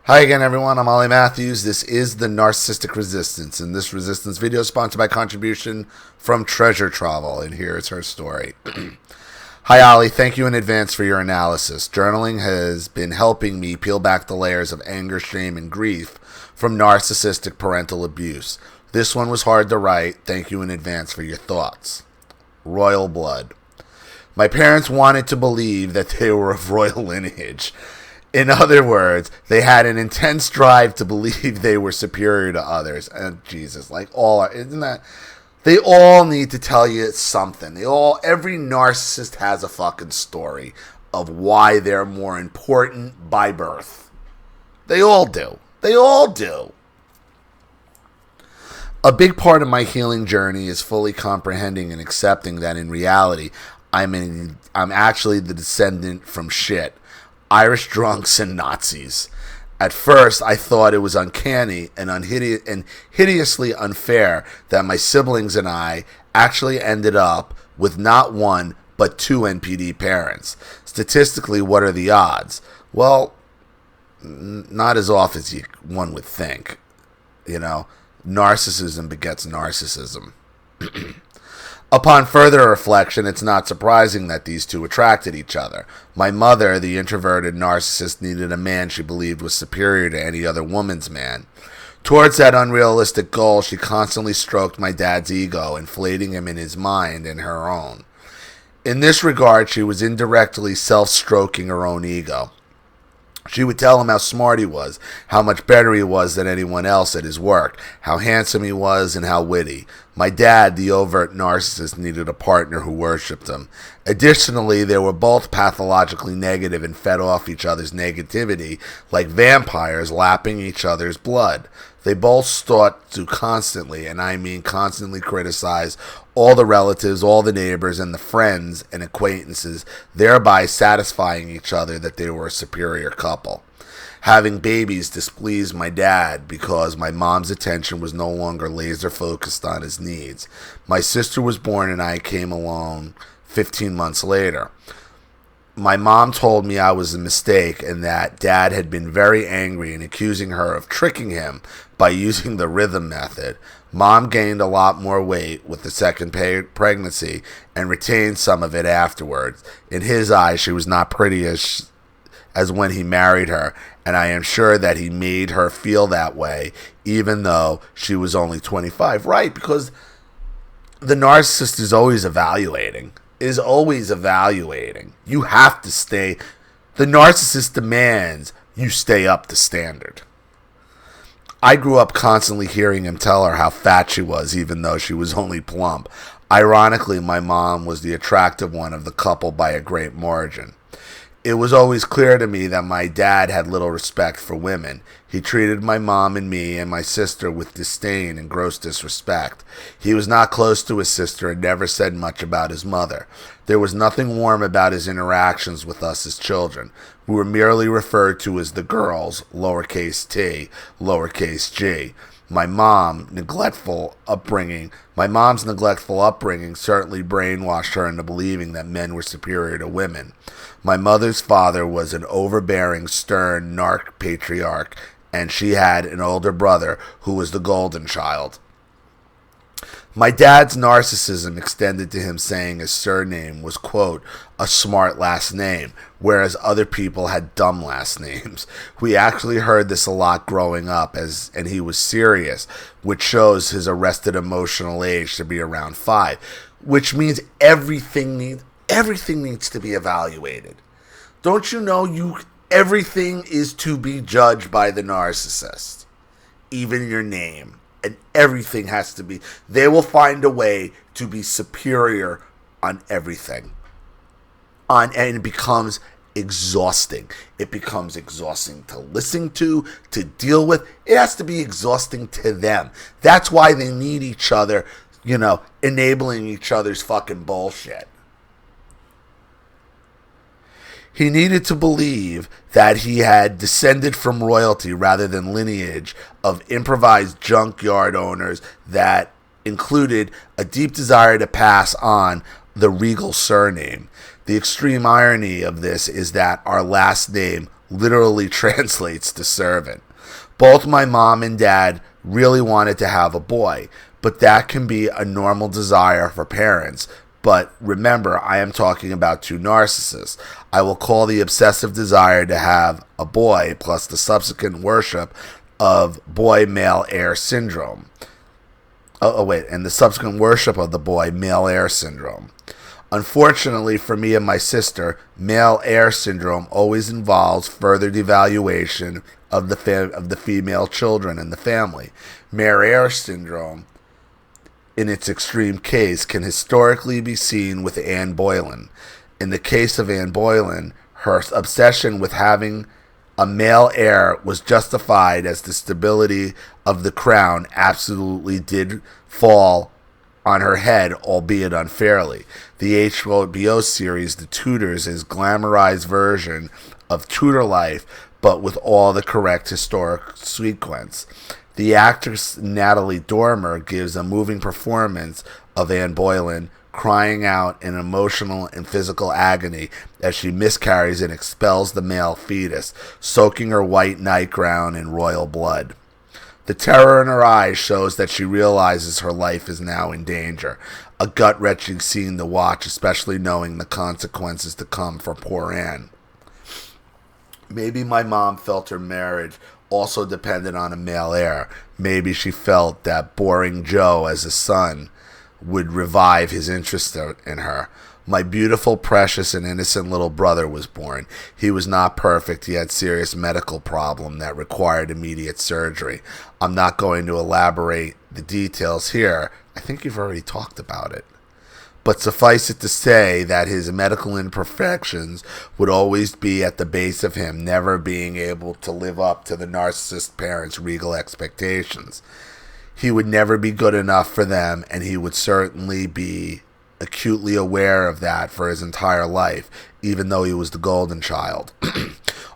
Hi again, everyone. I'm Ollie Matthews. This is the Narcissistic Resistance, and this resistance video is sponsored by contribution from Treasure Travel, and here is her story. Hi, Ollie. Thank you in advance for your analysis. Journaling has been helping me peel back the layers of anger, shame, and grief from narcissistic parental abuse. This one was hard to write. Thank you in advance for your thoughts. Royal blood. My parents wanted to believe that they were of royal lineage. In other words, they had an intense drive to believe they were superior to others. And Jesus, isn't that? They all need to tell you something. Every narcissist has a fucking story of why they're more important by birth. They all do. They all do. A big part of my healing journey is fully comprehending and accepting that in reality, I'm actually the descendant from shit. Irish drunks and Nazis. At first, I thought it was uncanny and hideously unfair that my siblings and I actually ended up with not one, but two NPD parents. Statistically, what are the odds? Well, not as off as one would think. You know, narcissism begets narcissism. Upon further reflection, it's not surprising that these two attracted each other. My mother, the introverted narcissist, needed a man she believed was superior to any other woman's man. Towards that unrealistic goal, she constantly stroked my dad's ego, inflating him in his mind and her own. In this regard, she was indirectly self-stroking her own ego. She would tell him how smart he was, how much better he was than anyone else at his work, how handsome he was, and how witty. My dad, the overt narcissist, needed a partner who worshipped him. Additionally, they were both pathologically negative and fed off each other's negativity like vampires lapping each other's blood. They both sought to constantly, and I mean constantly, criticize all the relatives, all the neighbors, and the friends and acquaintances, thereby satisfying each other that they were a superior couple. Having babies displeased my dad because my mom's attention was no longer laser focused on his needs. My sister was born and I came along 15 months later. My mom told me I was a mistake and that Dad had been very angry and accusing her of tricking him by using the rhythm method. Mom gained a lot more weight with the second pregnancy and retained some of it afterwards. In his eyes, she was not pretty as when he married her, and I am sure that he made her feel that way, even though she was only 25. Right, because the narcissist is always evaluating. You have to stay. The narcissist demands you stay up to standard. I grew up constantly hearing him tell her how fat she was, even though she was only plump. Ironically, my mom was the attractive one of the couple by a great margin. It was always clear to me that my dad had little respect for women. He treated my mom and me and my sister with disdain and gross disrespect. He was not close to his sister and never said much about his mother. There was nothing warm about his interactions with us as children. We were merely referred to as the girls, lowercase t, lowercase g. My mom's neglectful upbringing certainly brainwashed her into believing that men were superior to women. My mother's father was an overbearing, stern patriarch, and she had an older brother who was the golden child. My dad's narcissism extended to him saying his surname was, quote, a smart last name, whereas other people had dumb last names. We actually heard this a lot growing up, and he was serious, which shows his arrested emotional age to be around 5, which means everything needs to be evaluated. Don't you know everything is to be judged by the narcissist, even your name. And everything has to be. They will find a way to be superior on everything. And it becomes exhausting. It becomes exhausting to listen to deal with. It has to be exhausting to them. That's why they need each other, enabling each other's fucking bullshit. He needed to believe that he had descended from royalty rather than lineage of improvised junkyard owners that included a deep desire to pass on the regal surname. The extreme irony of this is that our last name literally translates to servant. Both my mom and dad really wanted to have a boy, but that can be a normal desire for parents. But remember, I am talking about two narcissists. I will call the obsessive desire to have a boy plus the subsequent worship of boy male heir syndrome. And the subsequent worship of the boy male heir syndrome. Unfortunately for me and my sister, male heir syndrome always involves further devaluation of the female children in the family. Male heir syndrome, in its extreme case, can historically be seen with Anne Boleyn. In the case of Anne Boleyn, her obsession with having a male heir was justified as the stability of the crown absolutely did fall on her head, albeit unfairly. The HBO series The Tudors is a glamorized version of Tudor life, but with all the correct historic sequence. The actress Natalie Dormer gives a moving performance of Anne Boleyn, crying out in emotional and physical agony as she miscarries and expels the male fetus, soaking her white nightgown in royal blood. The terror in her eyes shows that she realizes her life is now in danger. A gut-wrenching scene to watch, especially knowing the consequences to come for poor Anne. Maybe my mom felt her marriage also depended on a male heir. Maybe she felt that boring Joe as a son would revive his interest in her. My beautiful, precious, and innocent little brother was born. He was not perfect. He had serious medical problem that required immediate surgery. I'm not going to elaborate the details here. I think you've already talked about it. But suffice it to say that his medical imperfections would always be at the base of him never being able to live up to the narcissist parents' regal expectations. He would never be good enough for them, and he would certainly be acutely aware of that for his entire life, even though he was the golden child.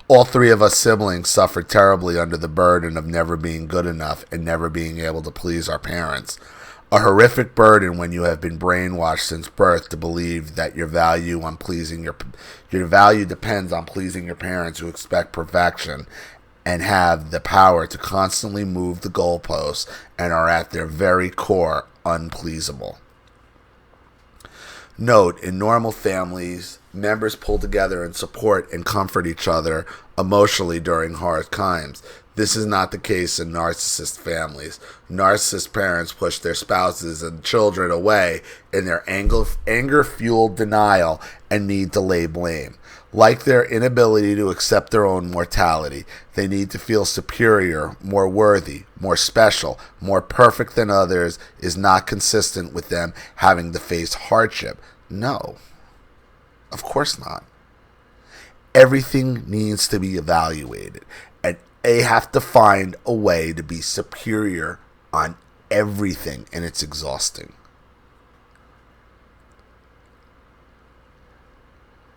All three of us siblings suffered terribly under the burden of never being good enough and never being able to please our parents. A horrific burden when you have been brainwashed since birth to believe that your value depends on pleasing your parents who expect perfection and have the power to constantly move the goalposts and are at their very core unpleasable. Note, in normal families, members pull together and support and comfort each other emotionally during hard times. This is not the case in narcissist families. Narcissist parents push their spouses and children away in their anger-fueled denial and need to lay blame. Like their inability to accept their own mortality, they need to feel superior, more worthy, more special, more perfect than others is not consistent with them having to face hardship. No, of course not. Everything needs to be evaluated, and they have to find a way to be superior on everything, and it's exhausting.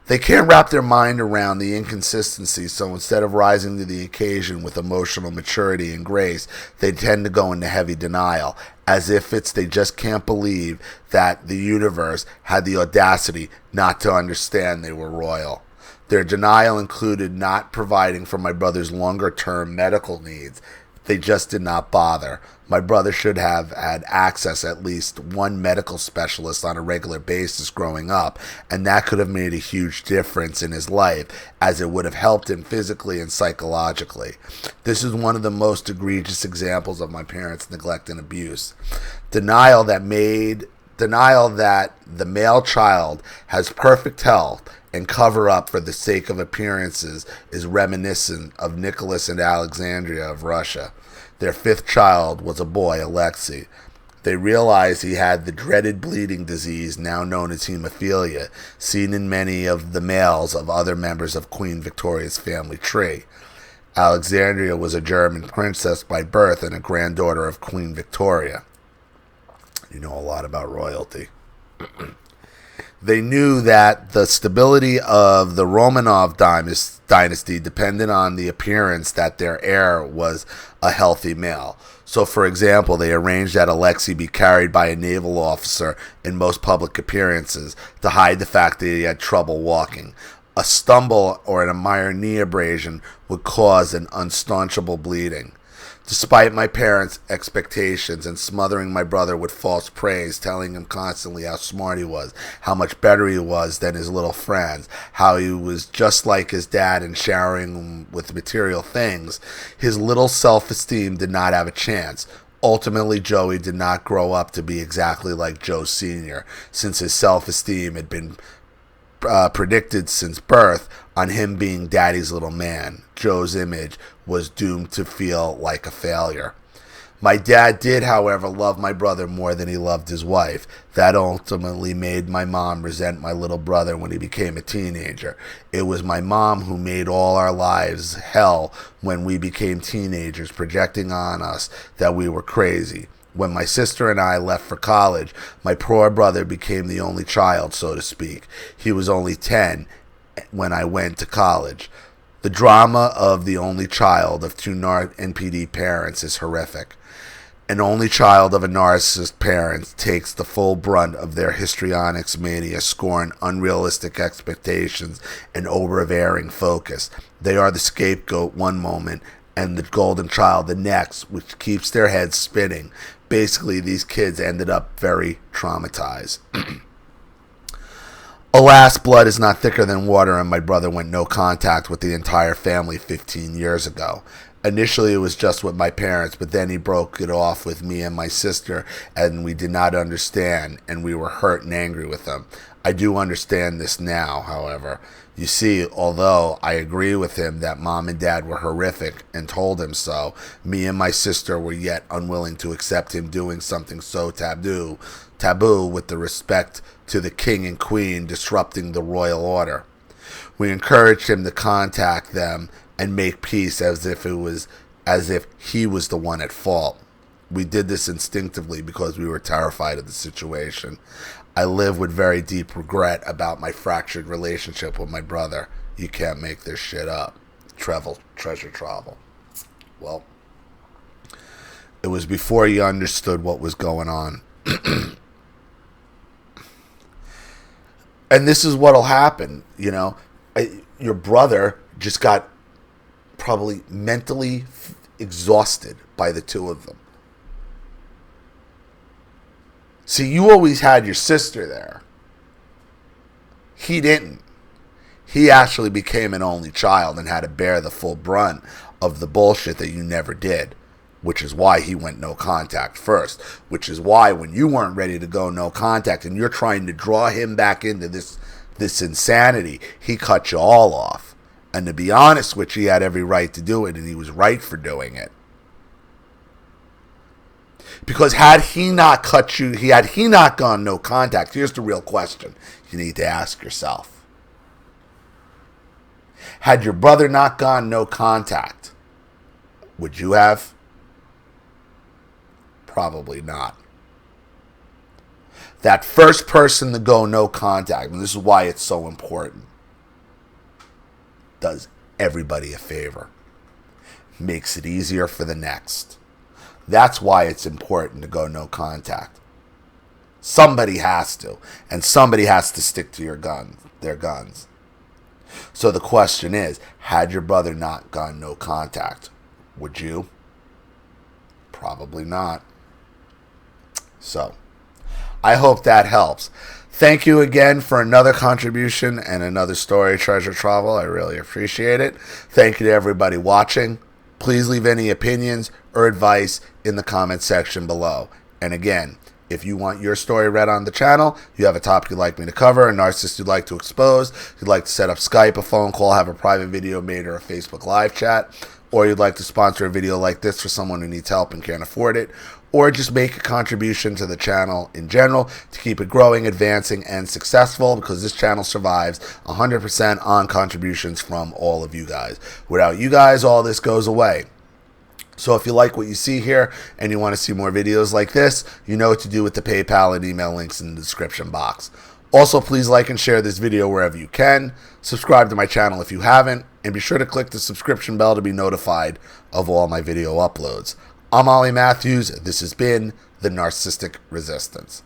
They can't wrap their mind around the inconsistency, so instead of rising to the occasion with emotional maturity and grace, they tend to go into heavy denial, as if they just can't believe that the universe had the audacity not to understand they were royal. Their denial included not providing for my brother's longer-term medical needs. They just did not bother. My brother should have had access at least one medical specialist on a regular basis growing up, and that could have made a huge difference in his life, as it would have helped him physically and psychologically. This is one of the most egregious examples of my parents' neglect and abuse. Denial that the male child has perfect health and cover up for the sake of appearances is reminiscent of Nicholas and Alexandria of Russia. Their fifth child was a boy, Alexei. They realized he had the dreaded bleeding disease now known as hemophilia, seen in many of the males of other members of Queen Victoria's family tree. Alexandria was a German princess by birth and a granddaughter of Queen Victoria. You know a lot about royalty. They knew that the stability of the Romanov dynasty depended on the appearance that their heir was a healthy male. So, for example, they arranged that Alexei be carried by a naval officer in most public appearances to hide the fact that he had trouble walking. A stumble or a minor knee abrasion would cause an unstaunchable bleeding. Despite my parents' expectations and smothering my brother with false praise, telling him constantly how smart he was, how much better he was than his little friends, how he was just like his dad and showering him with material things, his little self-esteem did not have a chance. Ultimately, Joey did not grow up to be exactly like Joe Sr., since his self-esteem had been predicted since birth on him being daddy's little man. Joe's image was doomed to feel like a failure. My dad did, however, love my brother more than he loved his wife. That ultimately made my mom resent my little brother when he became a teenager. It was my mom who made all our lives hell when we became teenagers, projecting on us that we were crazy. When my sister and I left for college, my poor brother became the only child, so to speak. He was only 10 when I went to college. The drama of the only child of two NPD parents is horrific. An only child of a narcissist parent takes the full brunt of their histrionics mania, scorn, unrealistic expectations, and overbearing focus. They are the scapegoat one moment and the golden child the next, which keeps their heads spinning. Basically, these kids ended up very traumatized. Alas, blood is not thicker than water, and my brother went no contact with the entire family 15 years ago. Initially, it was just with my parents, but then he broke it off with me and my sister, and we did not understand, and we were hurt and angry with him. I do understand this now, however. You see, although I agree with him that mom and dad were horrific and told him so, me and my sister were yet unwilling to accept him doing something so taboo with the respect to the king and queen, disrupting the royal order. We encouraged him to contact them and make peace as if he was the one at fault. We did this instinctively because we were terrified of the situation. I live with very deep regret about my fractured relationship with my brother. You can't make this shit up. Treasure travel. Well, it was before you understood what was going on. And this is what'll happen, you know. Your brother just got probably mentally exhausted by the two of them. See, you always had your sister there. He didn't. He actually became an only child and had to bear the full brunt of the bullshit that you never did, which is why he went no contact first, which is why when you weren't ready to go no contact and you're trying to draw him back into this insanity, he cut you all off. And to be honest with you, he had every right to do it, and he was right for doing it. Because had he not gone no contact, here's the real question you need to ask yourself. Had your brother not gone no contact, would you have? Probably not. That first person to go no contact, and this is why it's so important, does everybody a favor. Makes it easier for the next. That's why it's important to go no contact. Somebody has to, and somebody has to stick to their guns. So the question is, had your brother not gone no contact, would you? Probably not. So, I hope that helps. Thank you again for another contribution and another story, Treasure Travel. I really appreciate it. Thank you to everybody watching. Please leave any opinions or advice in the comment section below. And again, if you want your story read on the channel, you have a topic you'd like me to cover, a narcissist you'd like to expose, you'd like to set up Skype, a phone call, have a private video made, or a Facebook live chat, or you'd like to sponsor a video like this for someone who needs help and can't afford it, or just make a contribution to the channel in general to keep it growing, advancing, and successful, because this channel survives 100% on contributions from all of you guys. Without you guys, all this goes away. So if you like what you see here and you want to see more videos like this, you know what to do with the PayPal and email links in the description box. Also, please like and share this video wherever you can. Subscribe to my channel if you haven't, and be sure to click the subscription bell to be notified of all my video uploads. I'm Ollie Matthews. This has been The Narcissistic Resistance.